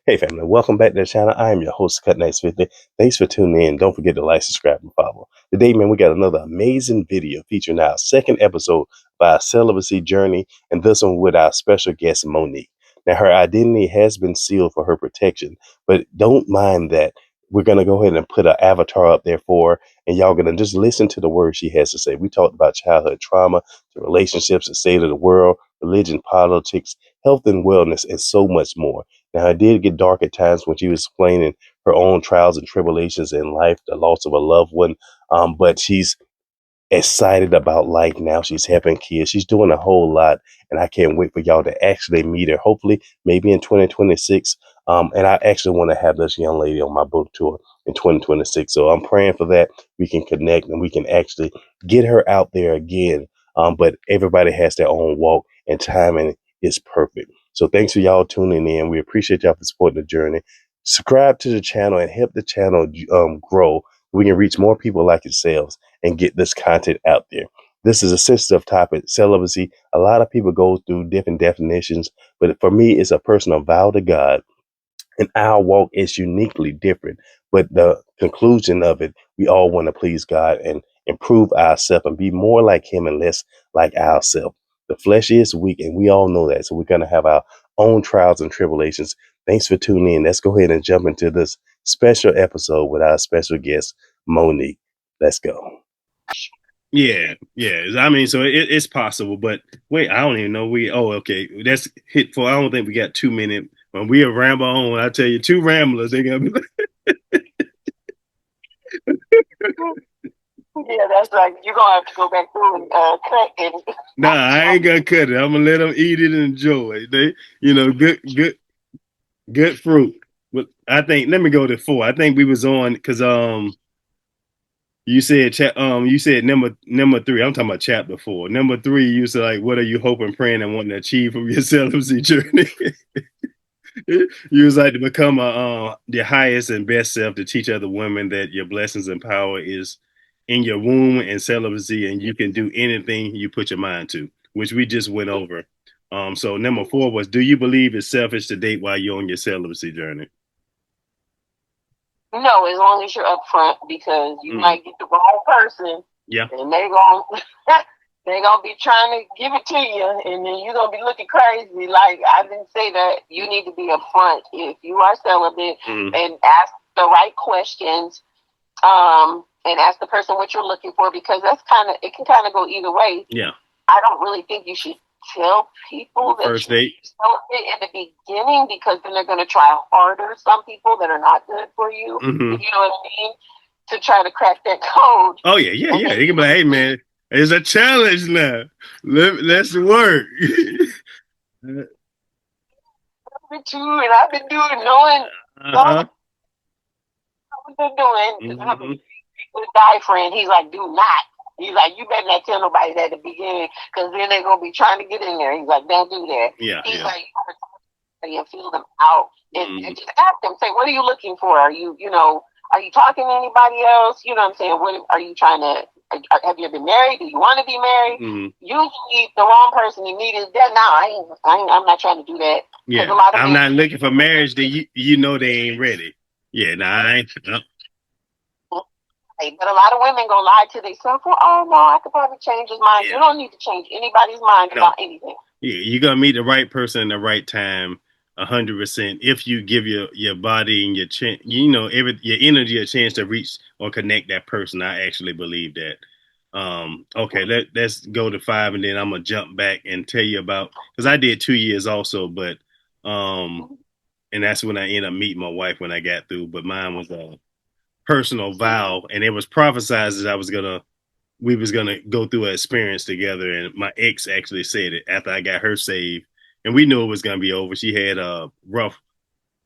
Hey family, welcome back to the channel. I am your host, Cut Nice 50. Thanks for tuning in. Don't forget to like, subscribe, and follow. Today, man, we got another amazing video featuring our second episode by our celibacy journey, and this one with our special guest, Monique. Now, her identity has been sealed for her protection, but don't mind that. We're going to go ahead and put an avatar up there for her, and y'all going to just listen to the words she has to say. We talked about childhood trauma, the relationships, the state of the world, religion, politics, health and wellness, and so much more. Now, it did get dark at times when she was explaining her own trials and tribulations in life, the loss of a loved one. But she's excited about life now. She's having kids. She's doing a whole lot. And I can't wait for y'all to actually meet her, hopefully, maybe in 2026. And I actually want to have this young lady on my book tour in 2026. So I'm praying for that. We can connect and we can actually get her out there again. But everybody has their own walk, and timing is perfect. So thanks for y'all tuning in. We appreciate y'all for supporting the journey. Subscribe to the channel and help the channel grow. We can reach more people like yourselves and get this content out there. This is a sensitive topic, celibacy. A lot of people go through different definitions, but for me, it's a personal vow to God, and our walk is uniquely different. But the conclusion of it, we all want to please God and improve ourselves and be more like Him and less like ourselves. The flesh is weak, and we all know that. So we're going to have our own trials and tribulations. Thanks for tuning in. Let's go ahead and jump into this special episode with our special guest, Monique. Let's go. Yeah. I mean, so it's possible, but wait, I don't even know. Okay. That's hit for. I don't think we got 2 minutes. When we ramble on, I tell you, two ramblers, they gonna be like, yeah, that's right. You're gonna have to go back through and cut it. nah, I ain't gonna cut it. I'm gonna let them eat it and enjoy it. They, good fruit. But I think let me go to 4. I think we was on because you said number 3. I'm talking about chapter 4. Number 3, you said like, what are you hoping, praying, and wanting to achieve from your celibacy journey? You was like to become the highest and best self, to teach other women that your blessings and power is in your womb and celibacy, and you can do anything you put your mind to, which we just went over. So number 4 was, do you believe it's selfish to date while you're on your celibacy journey? No, as long as you're upfront, because you might get the wrong person. Yeah. And they're gonna be trying to give it to you, and then you're gonna be looking crazy. Like, I didn't say that. You need to be upfront if you are celibate, and ask the right questions, and ask the person what you're looking for, because it can kind of go either way. Yeah. I don't really think you should tell people that first date in the beginning, because then they're going to try harder. Some people that are not good for you, if you know what I mean, to try to crack that code. Oh yeah. They can be like, hey man, it's a challenge now. Let's work. Too, and I've been knowing what I've been doing. With a guy friend, he's like, do not. He's like, you better not tell nobody that at the beginning, because then they're gonna be trying to get in there. He's like, don't do that. He's like, you gotta talk to them and feel them out, and just ask them, say, what are you looking for? Are you talking to anybody else? You know what I'm saying? What are you trying to? Have you ever been married? Do you want to be married? Usually, the wrong person you meet is that. No, I'm not trying to do that. Yeah, I'm not looking for marriage. That you know they ain't ready. Yeah, I ain't. But a lot of women gonna lie to themselves. Well, oh no, I could probably change his mind. Yeah. You don't need to change anybody's mind about anything. Yeah, you're gonna meet the right person in the right time, 100%. If you give your body and your energy a chance to reach or connect that person, I actually believe that. Okay, let's go to 5, and then I'm gonna jump back and tell you about, because I did 2 years also, but and that's when I ended up meeting my wife when I got through. But mine was personal vow, and it was prophesied that we was gonna go through an experience together. And my ex actually said it after I got her saved, and we knew it was gonna be over. She had a rough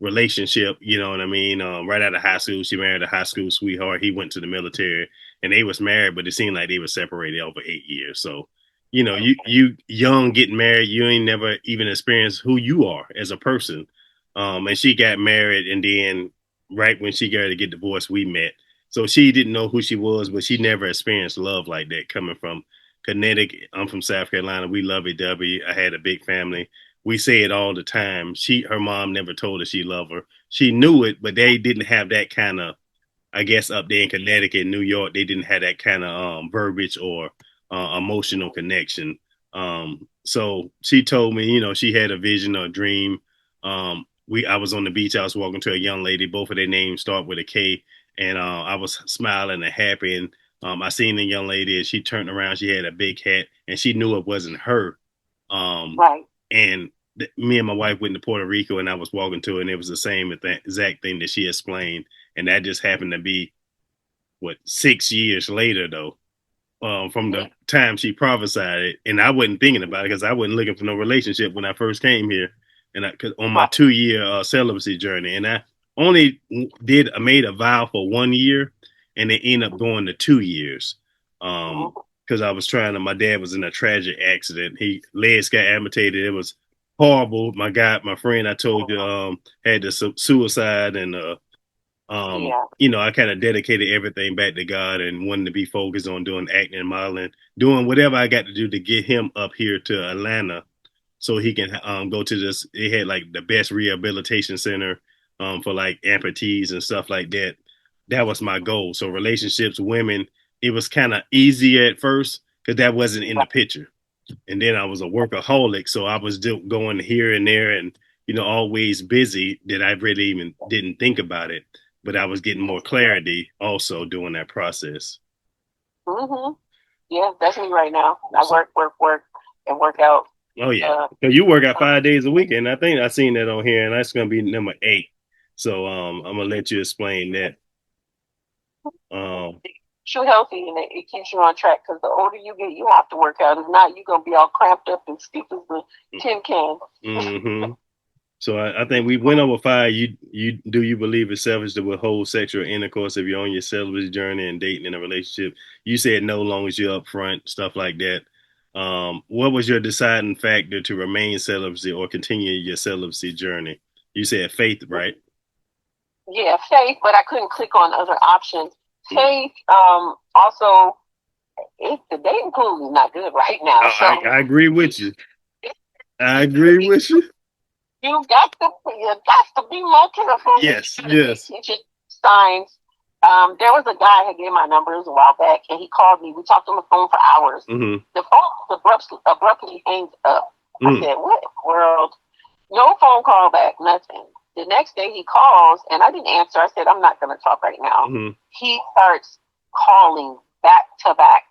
relationship, you know what I mean? Right out of high school, she married a high school sweetheart. He went to the military, and they was married, but it seemed like they were separated over 8 years. So, you young getting married, you ain't never even experienced who you are as a person. And she got married, and then right when she got to get divorced, we met. So she didn't know who she was, but she never experienced love like that coming from Connecticut. I'm from South Carolina. We love it, W. I had a big family. we say it all the time. Her mom never told her she loved her. She knew it, but they didn't have that kind of, I guess, up there in Connecticut, New York, they didn't have that kind of verbiage or emotional connection. So she told me, she had a vision or a dream. I was on the beach. I was walking to a young lady. Both of their names start with a K, and I was smiling and happy. And I seen the young lady, and she turned around. She had a big hat, and she knew it wasn't her. Right. And me and my wife went to Puerto Rico, and I was walking to her, and it was the same exact thing that she explained. And that just happened to be 6 years later, though, from the time she prophesied it. And I wasn't thinking about it because I wasn't looking for no relationship when I first came here, and on my 2-year celibacy journey. And I only made a vow for 1 year, and it ended up going to 2 years. Because I was my dad was in a tragic accident. His legs got amputated. It was horrible. My friend I told you had the suicide, and I kind of dedicated everything back to God and wanted to be focused on doing acting and modeling, doing whatever I got to do to get him up here to Atlanta so he can go to this. It had like the best rehabilitation center for like amputees and stuff like that. That was my goal. So relationships, women, it was kind of easy at first because that wasn't in the picture. And then I was a workaholic, so I was going here and there and, always busy that I really even didn't think about it. But I was getting more clarity also during that process. Mm-hmm. Yeah, that's me right now. I work, and work out. Oh, yeah. So you work out 5 days a week, and I think I seen that on here, and that's going to be number 8. So I'm going to let you explain that. You're healthy, and it keeps you on track, because the older you get, you have to work out. If not, you're going to be all cramped up and stiff as a tin can. Mm-hmm. So I think we went over 5. Do you believe it's selfish to withhold sexual intercourse if you're on your celibacy journey and dating in a relationship? You said no, long as you're upfront, stuff like that. What was your deciding factor to remain celibacy or continue your celibacy journey? You said faith, right? Yeah, faith, but I couldn't click on other options. Faith, also, the dating pool is not good right now. So I agree with you. I agree with you. You got to be more careful. Yes. Signs. There was a guy who gave my numbers a while back, and he called me. We talked on the phone for hours. Mm-hmm. The phone abruptly hangs up. I said, "What in the world?" No phone call back, nothing. The next day he calls, and I didn't answer. I said, "I'm not going to talk right now." Mm-hmm. He starts calling back to back.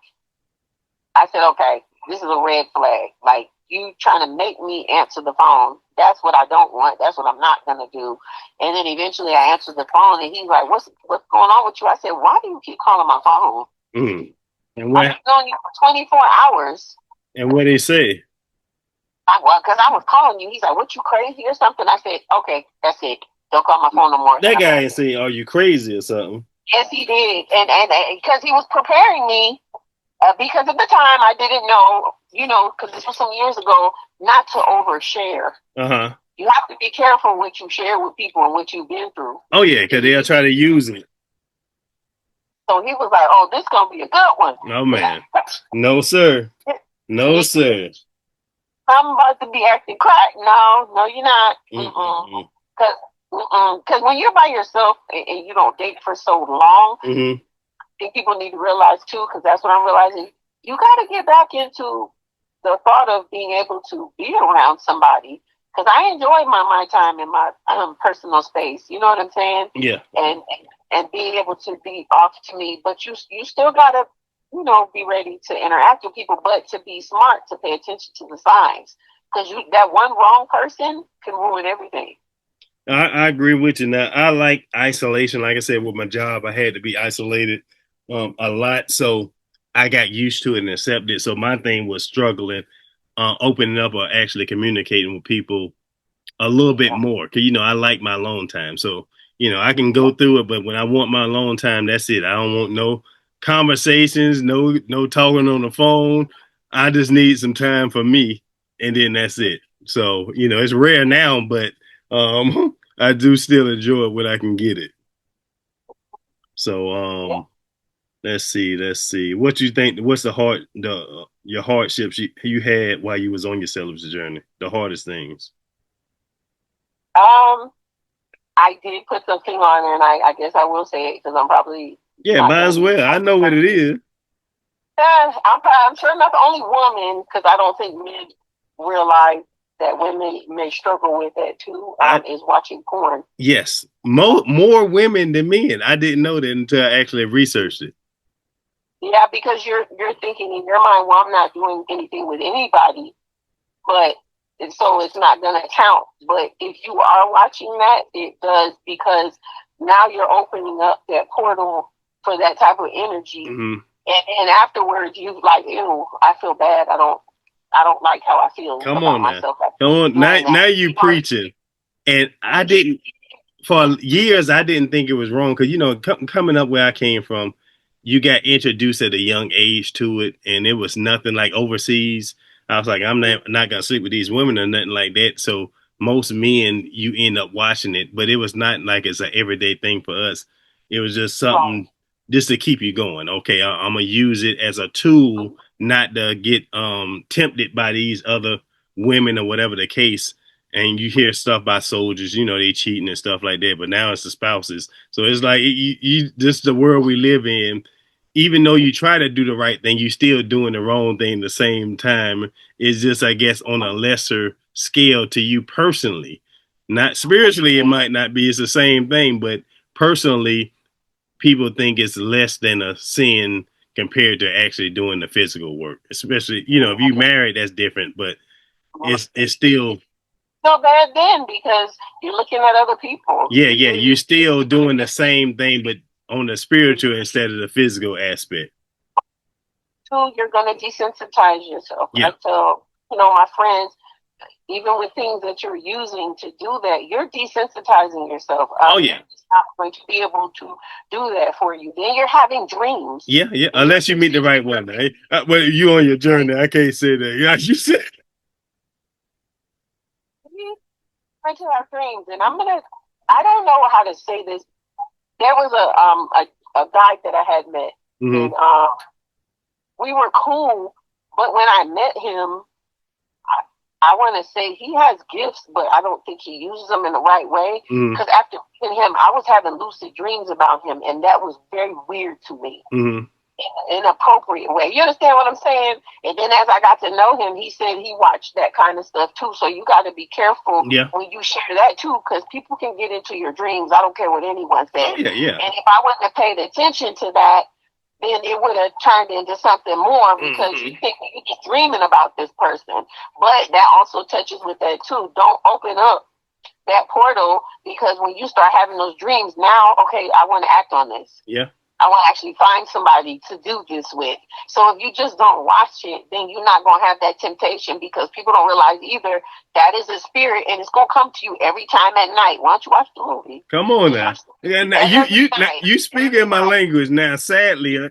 I said, "Okay, this is a red flag. Like, you trying to make me answer the phone. That's what I don't want. That's what I'm not going to do." And then eventually I answered the phone, and he's like, what's going on with you? I said, "Why do you keep calling my phone?" And what? I've known you for 24 hours. And what did he say? Because I was calling you. He's like, "What, you crazy or something?" I said, "Okay, that's it. Don't call my phone no more." That guy ain't saying, "Are you crazy or something?" Yes, he did. And because he was preparing me, because at the time I didn't know, because this was some years ago, not to overshare. Uh-huh. You have to be careful what you share with people and what you've been through. Oh, yeah, because they'll try to use it. So he was like, "Oh, this is going to be a good one." No, man. No, sir. No, sir. I'm about to be acting crack. No, you're not. Because when you're by yourself and you don't date for so long, I think people need to realize too, because that's what I'm realizing, you got to get back into the thought of being able to be around somebody. Because I enjoy my time in my personal space. You know what I'm saying? Yeah. And being able to be off to me, but you still got to, be ready to interact with people, but to be smart, to pay attention to the signs. Because that one wrong person can ruin everything. I agree with you. Now, I like isolation. Like I said, with my job, I had to be isolated a lot. So I got used to it and accepted it. So my thing was struggling, opening up or actually communicating with people a little bit more. Because, I like my alone time. So, I can go through it. But when I want my alone time, that's it. I don't want no conversations, no talking on the phone. I just need some time for me. And then that's it. So, it's rare now, but I do still enjoy it when I can get it. So, Let's see. What you think? What's your hardships you had while you was on your celibacy journey? The hardest things. I did put something on, and I guess I will say it because I'm probably might as well. I know what it is. I'm sure I'm not the only woman because I don't think men realize that women may struggle with that too. Is watching porn. Yes, more women than men. I didn't know that until I actually researched it. Yeah, because you're thinking in your mind, well, I'm not doing anything with anybody, but so it's not going to count. But if you are watching that, it does, because now you're opening up that portal for that type of energy. Mm-hmm. And afterwards, you like, ew, I feel bad. I don't like how I feel about myself. Come on, now you preaching. And I didn't, for years, I didn't think it was wrong because, coming up where I came from, you got introduced at a young age to it, and it was nothing like overseas. I was like, I'm not going to sleep with these women or nothing like that. So most men, you end up watching it, but it was not like it's an everyday thing for us. It was just something just to keep you going. Okay, I'm going to use it as a tool, not to get tempted by these other women or whatever the case. And you hear stuff by soldiers, they cheating and stuff like that. But now it's the spouses. So it's like, this is the world we live in. Even though you try to do the right thing, you still doing the wrong thing at the same time. It's just, I guess, on a lesser scale to you personally. Not spiritually, it might not be. It's the same thing. But personally, people think it's less than a sin compared to actually doing the physical work. Especially, if you married, that's different. But it's still... So bad then because you're looking at other people. Yeah, you're still doing the same thing, but on the spiritual instead of the physical aspect. So you're going to desensitize yourself. Yeah. I tell, my friends, even with things that you're using to do that, you're desensitizing yourself. It's not going to be able to do that for you. Then you're having dreams. Yeah. Unless you meet the right one. Right? Well, you on your journey. I can't say that. Yeah, you said. To our dreams, and I don't know how to say this. There was a guy that I had met, and we were cool, but when I met him, I want to say he has gifts, but I don't think he uses them in the right way, because after meeting him, I was having lucid dreams about him, and that was very weird to me. In an appropriate way. You understand what I'm saying? And then as I got to know him, he said he watched that kind of stuff too. So you got to be careful when you share that too, because people can get into your dreams. I don't care what anyone says. And if I wouldn't have paid attention to that, then it would have turned into something more, because you think you're just dreaming about this person. But that also touches with that too. Don't open up that portal, because when you start having those dreams, now, okay, I want to act on this. Yeah. I want to actually find somebody to do this with. So if you just don't watch it, then you're not going to have that temptation, because people don't realize either that is a spirit and it's going to come to you every time at night. Why don't you watch the movie? Come on now. Yeah, now you speak in my language now, sadly. Now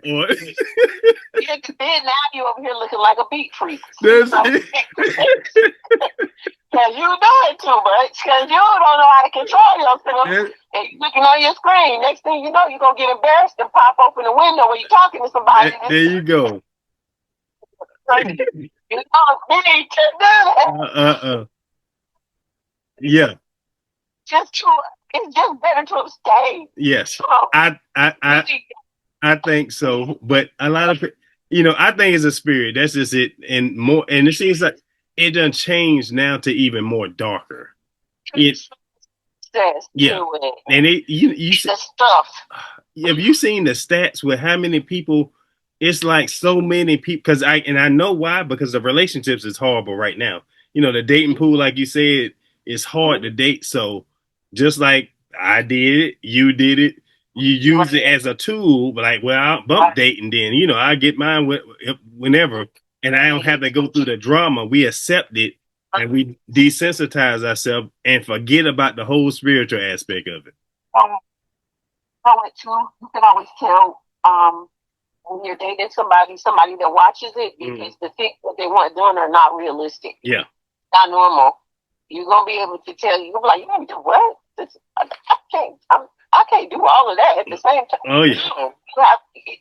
you over here looking like a beat freak. Because you do it too much, because you don't know how to control yourself. And you're looking on your screen. Next thing you know, you're going to get embarrassed and pop open the window when you're talking to somebody. There you go. You need to do that. Yeah. It's just better to abstain. Yes. I think so. But a lot of, I think it's a spirit. That's just it. And it seems like it done changed now to even more darker. And you the stuff. Have you seen the stats with how many people? It's like so many people, because I know why, because the relationships is horrible right now. The dating pool, like you said, is hard to date. So just like I did it, you did it. You use it as a tool, but like, well, I'll bump dating then. I get mine whenever. And I don't have to go through the drama. We accept it, and we desensitize ourselves and forget about the whole spiritual aspect of it. You can always tell when you're dating somebody that watches it, because the things that they want done are not realistic. Yeah. Not normal. You're going to be able to tell. You're like, you want to do what? I can't. I can't do all of that at the same time. Oh yeah. No,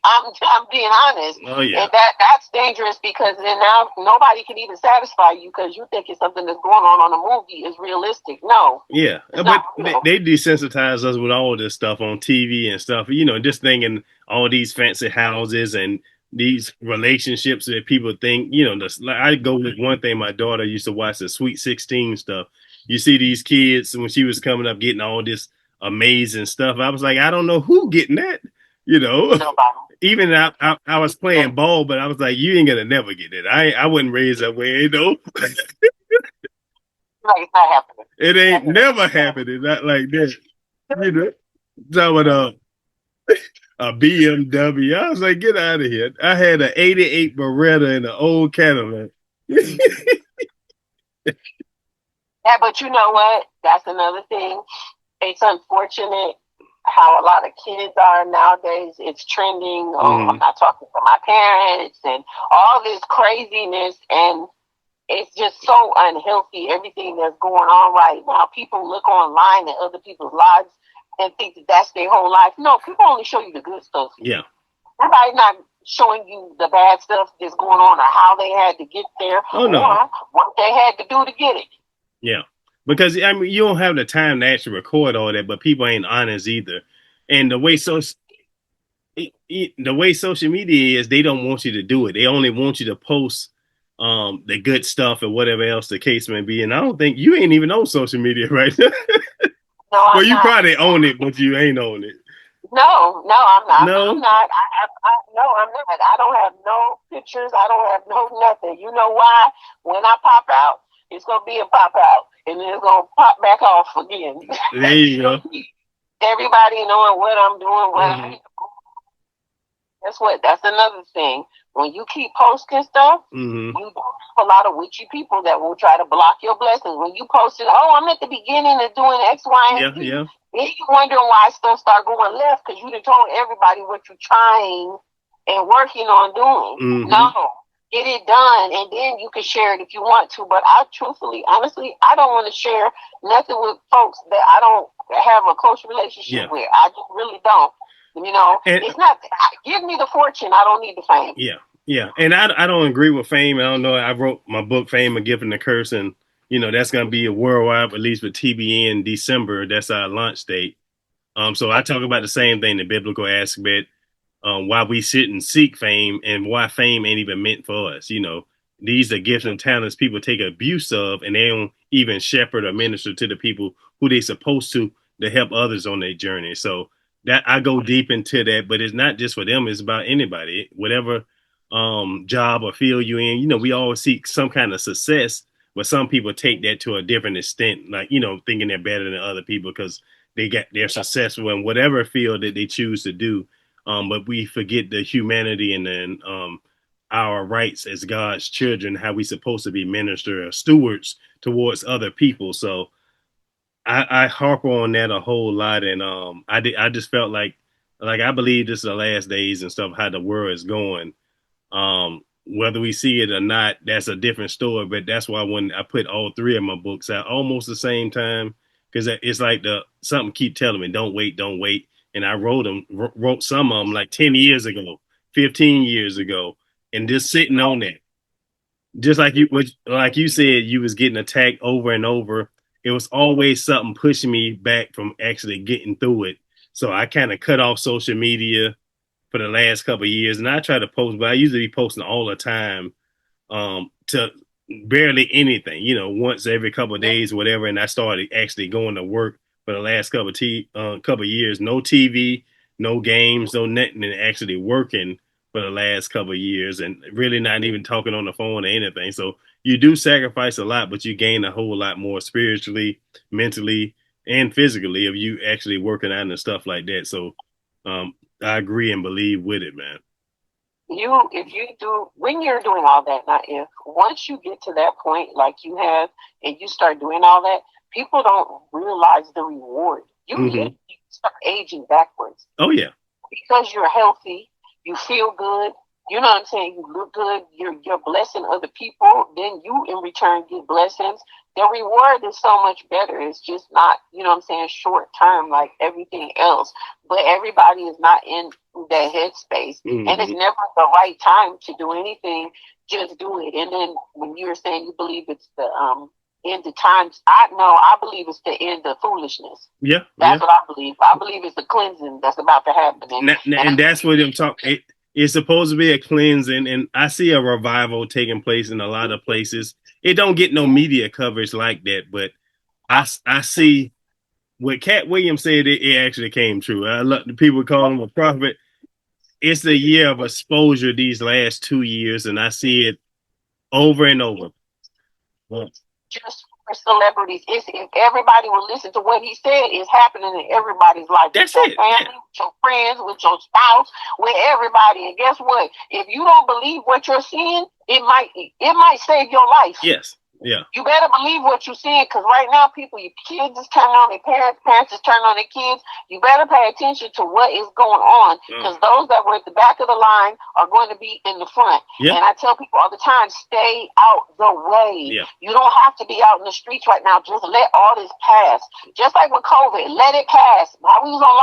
I'm being honest. Oh yeah. And that's dangerous because then now nobody can even satisfy you because you think it's something that's going on a movie is realistic. No. Yeah, but they desensitize us with all this stuff on TV and stuff. You know, just thinking all these fancy houses and these relationships that people think. You know, I go with one thing. My daughter used to watch the Sweet 16 stuff. You see these kids when she was coming up getting all this amazing stuff. I was like, I don't know who getting that. You know, even I was playing ball, but I was like, you ain't gonna never get it. I wouldn't raise that way, you know. Like it's not happening. It ain't never happening. Not like this. You know, talking about a BMW. I was like, get out of here. I had an 88 Beretta and an old Cadillac. Yeah, but you know what? That's another thing. It's unfortunate how a lot of kids are nowadays. It's trending. I'm not talking to my parents and all this craziness, and it's just so unhealthy, everything that's going on right now. People look online at other people's lives and think that that's their whole life. No, people only show you the good stuff. Yeah. Everybody's not showing you the bad stuff that's going on or how they had to get there or what they had to do to get it. Yeah. Because, I mean, you don't have the time to actually record all that, but people ain't honest either. And the way social media is, they don't want you to do it. They only want you to post the good stuff or whatever else the case may be. And I don't think you ain't even on social media right now. No, well, you probably own it, but you ain't on it. No, I'm not. No? I'm not. No, I'm not. I don't have no pictures. I don't have no nothing. You know why? When I pop out, it's going to be a pop out. And then it's going to pop back off again. There you go. Everybody knowing what I'm doing, what I do. That's another thing. When you keep posting stuff, you have a lot of witchy people that will try to block your blessings. When you post it, I'm at the beginning of doing X, Y, and Z. Yeah. Then you wondering why stuff start going left because you done told everybody what you're trying and working on doing. No, get it done, and then you can share it if you want to. But I truthfully, honestly, I don't want to share nothing with folks that I don't have a close relationship with. I just really don't. You know, and it's not, give me the fortune. I don't need the fame. Yeah. And I don't agree with fame. I don't know. I wrote my book, Fame, A Gift and a Curse. And, you know, that's going to be a worldwide release with TBN in December. That's our launch date. So I talk about the same thing, the biblical aspect, why we shouldn't seek fame and why fame ain't even meant for us. You know, these are gifts and talents people take abuse of, and they don't even shepherd or minister to the people who they supposed to help others on their journey. So, that I go deep into that, but it's not just for them. It's about anybody, whatever job or field you're in. You know, we always seek some kind of success, but some people take that to a different extent, like, you know, thinking they're better than other people because they're successful in whatever field that they choose to do. But we forget the humanity and then our rights as God's children, how we supposed to be minister or stewards towards other people. So I harp on that a whole lot, and I just felt like I believe this is the last days and stuff, how the world is going. Whether we see it or not, that's a different story. But that's why when I put all three of my books out almost the same time, because it's like something keep telling me, don't wait. And I wrote some of them like 10 years ago, 15 years ago, and just sitting on that. Just like you said, you was getting attacked over and over. It was always something pushing me back from actually getting through it. So I kind of cut off social media for the last couple of years, and I try to post, but I usually be posting all the time to barely anything, you know, once every couple of days, whatever. And I started actually going to work for the last couple of years. No TV, no games, no nothing, and actually working for the last couple of years, and really not even talking on the phone or anything. So you do sacrifice a lot, but you gain a whole lot more spiritually, mentally, and physically if you actually working out and stuff like that. So I agree and believe with it, man. When you're doing all that, once you get to that point like you have and you start doing all that, people don't realize the reward. You start aging backwards. Oh, yeah. Because you're healthy, you feel good, You know what I'm saying? You look good. You're blessing other people. Then you, in return, get blessings. The reward is so much better. It's just not, you know what I'm saying, short term like everything else. But everybody is not in that headspace. Mm-hmm. And it's never the right time to do anything. Just do it. And then when you were saying you believe it's the end of times, I believe it's the end of foolishness. Yeah. That's what I believe. I believe it's the cleansing that's about to happen. And that's what I'm talking. It's supposed to be a cleansing, and I see a revival taking place in a lot of places. It don't get no media coverage like that, but I see what Cat Williams said. It actually came true. I love the people call him a prophet. It's a year of exposure these last 2 years, and I see it over and over. Just for celebrities, if everybody will listen to what he said, it's happening in everybody's life. That's with your it. family, with your friends, with your spouse, with everybody. And guess what? If you don't believe what you're seeing, it might save your life. Yes. Yeah. You better believe what you're seeing, because right now, your kids is turning on their parents is turning on their kids. You better pay attention to what is going on, because those that were at the back of the line are going to be in the front. Yep. And I tell people all the time, stay out the way. Yep. You don't have to be out in the streets right now. Just let all this pass. Just like with COVID, let it pass. While we was on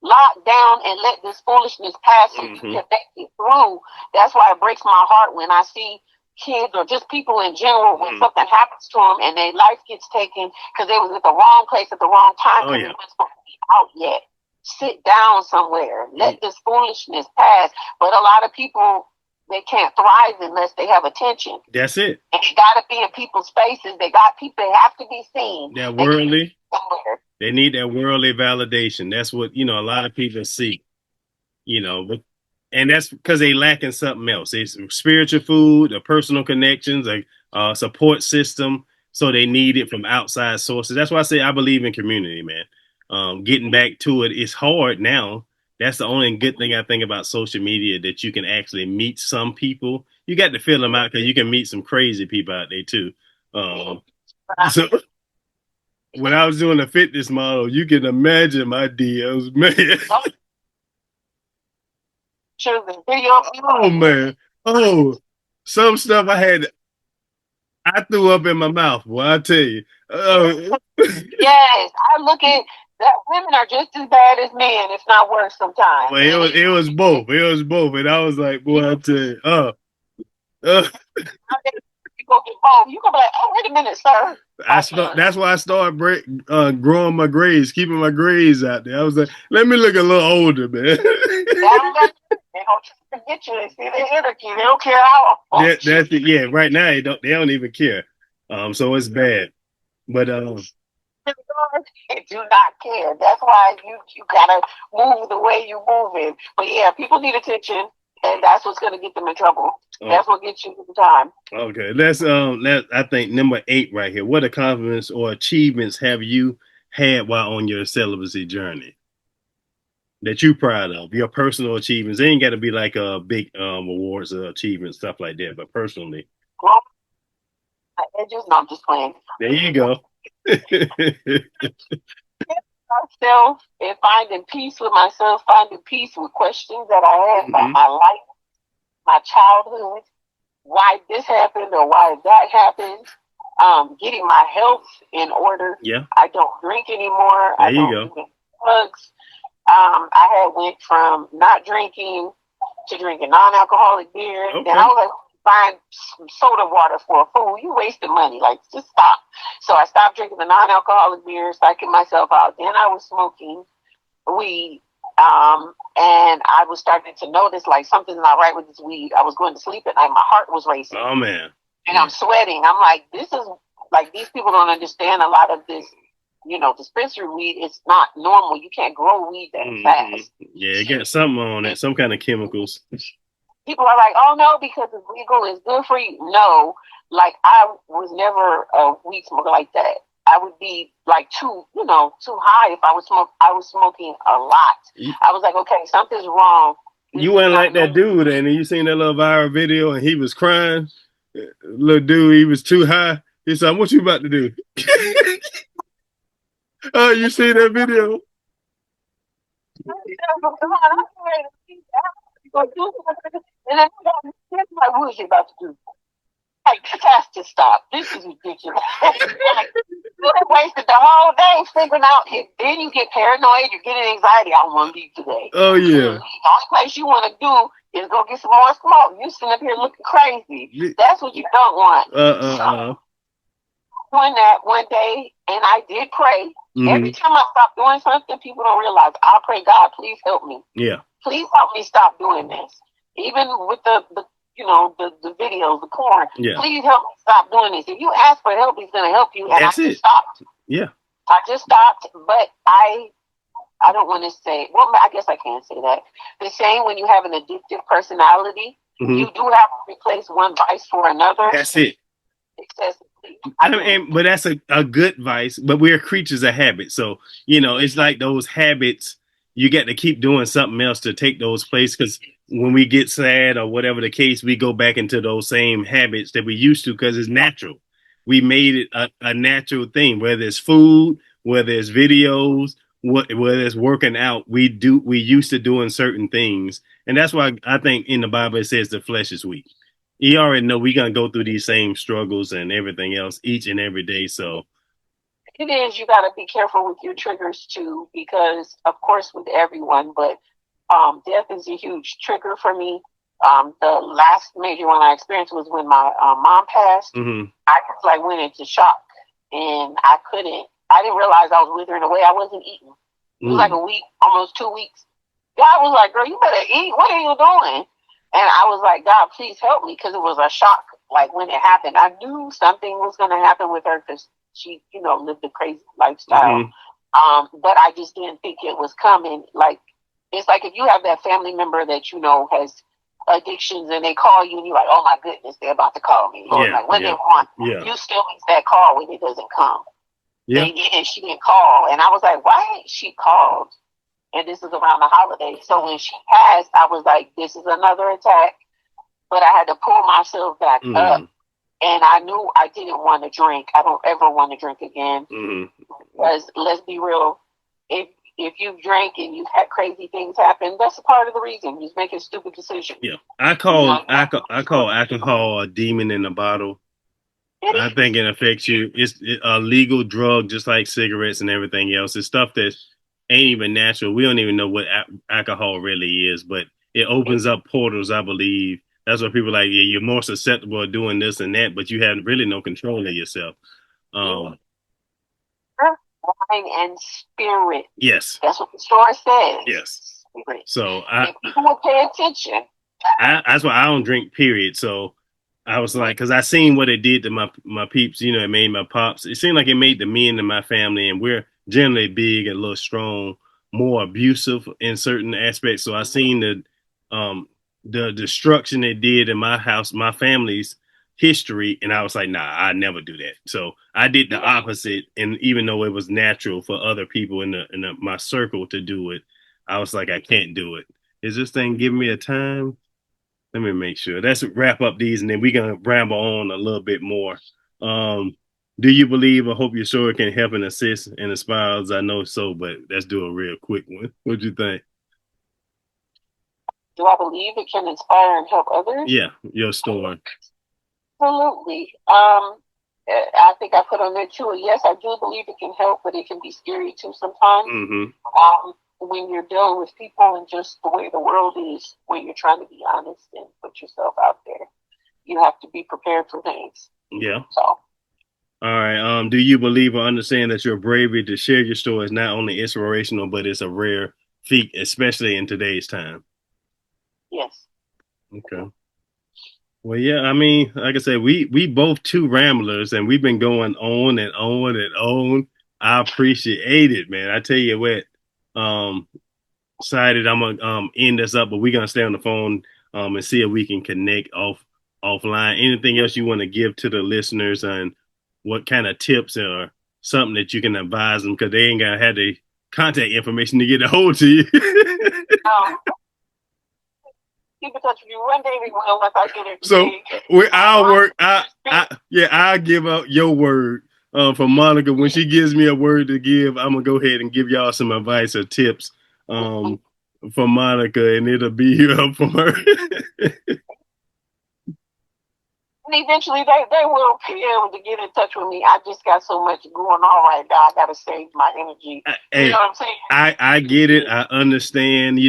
lock down and let this foolishness pass so you can make it through. That's why it breaks my heart when I see kids or just people in general when something happens to them and their life gets taken because they was at the wrong place at the wrong time because they weren't supposed to be out yet. Sit down somewhere. Let this foolishness pass. But a lot of people, they can't thrive unless they have attention. That's it. And they got to be in people's faces. They have to be seen. That worldly. They need that worldly validation. That's what, a lot of people seek, but and that's because they lacking something else. It's spiritual food, a personal connections, a support system. So they need it from outside sources. That's why I say I believe in community, man. Getting back to it, it's hard now. That's the only good thing I think about social media, that you can actually meet some people. You got to fill them out because you can meet some crazy people out there too. So when I was doing a fitness model, you can imagine my DMs, man. Oh man! Oh, some stuff I threw up in my mouth. Well, I tell you. Yes, I look at that. Women are just as bad as men, if not worse, sometimes. Well, it was both. It was both, and I was like, boy, I tell you. You go get both. You gonna be like, oh, wait a minute, sir. That's why I started growing my grades, keeping my grades out there. I was like, let me look a little older, man. They don't get you. They see the energy. They don't care how. That's it. Yeah, right now they don't even care. So it's bad. But they do not care. That's why you gotta move the way you moving. But yeah, people need attention, and that's what's gonna get them in trouble. That's what gets you through the time. Okay, that's I think number 8 right here. What accomplishments or achievements have you had while on your celibacy journey that you proud of? Your personal achievements. They ain't got to be like a big awards or achievements, stuff like that, but personally. Well, I'm just playing. There you go. Myself and finding peace with myself, finding peace with questions that I had about my life, my childhood, why this happened or why that happened. Getting my health in order. Yeah. I don't drink anymore. There you go. Do drugs. I had went from not drinking to drinking non-alcoholic beer. Okay. Then I was like, buying some soda water for a fool. You wasting money. Like, just stop. So I stopped drinking the non-alcoholic beer, psyching myself out. Then I was smoking weed. And I was starting to notice like something's not right with this weed. I was going to sleep at night. My heart was racing. Oh man. And I'm sweating. I'm like, this is like, these people don't understand a lot of this, dispensary weed. It's not normal. You can't grow weed that fast. Yeah, it got something on it, some kind of chemicals. People are like, oh no, because it's legal, it's good for you. No, like I was never a weed smoker like that. I would be like too high if I was smoking a lot. I was like, okay, something's wrong. You went like that dude, and you seen that little viral video, and he was crying. Little dude, he was too high. He said, "What you about to do?" Oh, you see that video? And then like, what is you about to do? Like, this has to stop. This is ridiculous. Like, you have wasted the whole day figuring out it. Then you get paranoid, you're getting anxiety. I don't want to leave today. Oh yeah. The only place you want to do is go get some more smoke. You sitting up here looking crazy. That's what you don't want. So, doing that one day, and I did pray. Every time I stop doing something, people don't realize I pray, God, please help me. Yeah. Please help me stop doing this. Even with the videos, the porn. Yeah. Please help me stop doing this. If you ask for help, he's going to help you. And That's I just stopped. Yeah. I just stopped, but I don't want to say, well, I guess I can say that. The same when you have an addictive personality, you do have to replace one vice for another. That's it. Excessively. But that's a good vice, but we're creatures of habit. So, it's like those habits, you got to keep doing something else to take those places. Because when we get sad or whatever the case, we go back into those same habits that we used to because it's natural. We made it a natural thing, whether it's food, whether it's videos, whether it's working out, we used to doing certain things. And that's why I think in the Bible, it says the flesh is weak. You already know we're going to go through these same struggles and everything else each and every day. So it is, you got to be careful with your triggers too, because of course with everyone, but death is a huge trigger for me. The last major one I experienced was when my mom passed. I just like went into shock, and I didn't realize I was withering away. I wasn't eating. It was like a week, almost 2 weeks. God was like, girl, you better eat. What are you doing? And I was like, God, please help me, because it was a shock. Like when it happened, I knew something was going to happen with her because she, lived a crazy lifestyle. But I just didn't think it was coming. Like, it's like if you have that family member that has addictions and they call you and you're like, oh my goodness, they're about to call me. Or like when they want, you still miss that call when it doesn't come. Yeah. And she didn't call. And I was like, why ain't she called? And this is around the holidays. So when she passed, I was like, this is another attack. But I had to pull myself back up. And I knew I didn't want to drink. I don't ever want to drink again. Because let's be real, if you drank and you've had crazy things happen, that's a part of the reason. You're making stupid decisions. Yeah. I call alcohol a demon in a bottle. I think it affects you. It's a legal drug, just like cigarettes and everything else. It's stuff that ain't even natural. We don't even know what alcohol really is, but it opens up portals, I believe. That's what people are like, yeah, you're more susceptible to doing this and that, but you have really no control of yourself. Mind and spirit. Yes. That's what the story says. Yes. Spirit. So people will pay attention. That's why I don't drink, period. So I was like, because I seen what it did to my peeps, it made my pops. It seemed like it made the men in my family, and we're generally big and a little strong, more abusive in certain aspects. So I seen the destruction it did in my house, my family's history, and I was like, nah, I never do that. So I did the opposite, and even though it was natural for other people in my circle to do it, I was like, I can't do it. Is this thing giving me a time? Let me make sure. Let's wrap up these, and then we're going to ramble on a little bit more. Do you believe or hope your story can help and assist and inspire others? I know so, but let's do a real quick one. What do you think? Do I believe it can inspire and help others? Yeah, your story. Absolutely. I think I put on there too. Yes, I do believe it can help, but it can be scary too sometimes. When you're dealing with people and just the way the world is, when you're trying to be honest and put yourself out there, you have to be prepared for things. Yeah. So. All right. Do you believe or understand that your bravery to share your story is not only inspirational, but it's a rare feat, especially in today's time? Yes. Okay. Well, yeah, I mean, like I said, we both two ramblers, and we've been going on and on and on. I appreciate it, man. I tell you what, decided I'm gonna end this up, but we're gonna stay on the phone and see if we can connect offline. Anything else you want to give to the listeners, and what kind of tips or something that you can advise them, because they ain't gonna have the contact information to get a hold to you. Keep in touch with you. One day we will, once I get it. So I'll work. I'll give out your word for Monica. When she gives me a word to give, I'm gonna go ahead and give y'all some advice or tips. for Monica, and it'll be up for her. And eventually they will be able to get in touch with me. I just got so much going on right now. I gotta save my energy. You know what I'm saying? I get it. I understand,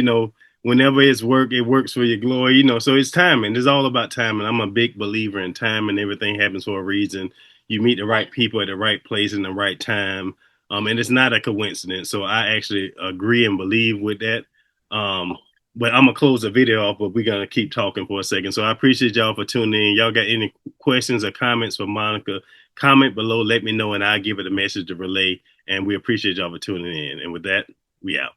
whenever it's work, it works for your glory, so it's timing. It's all about timing. I'm a big believer in time, and everything happens for a reason. You meet the right people at the right place in the right time. And it's not a coincidence. So I actually agree and believe with that. But I'm gonna close the video off, but we're gonna keep talking for a second. So I appreciate y'all for tuning in. Y'all got any questions or comments for Monica? Comment below, let me know, and I'll give it a message to relay. And we appreciate y'all for tuning in. And with that, we out.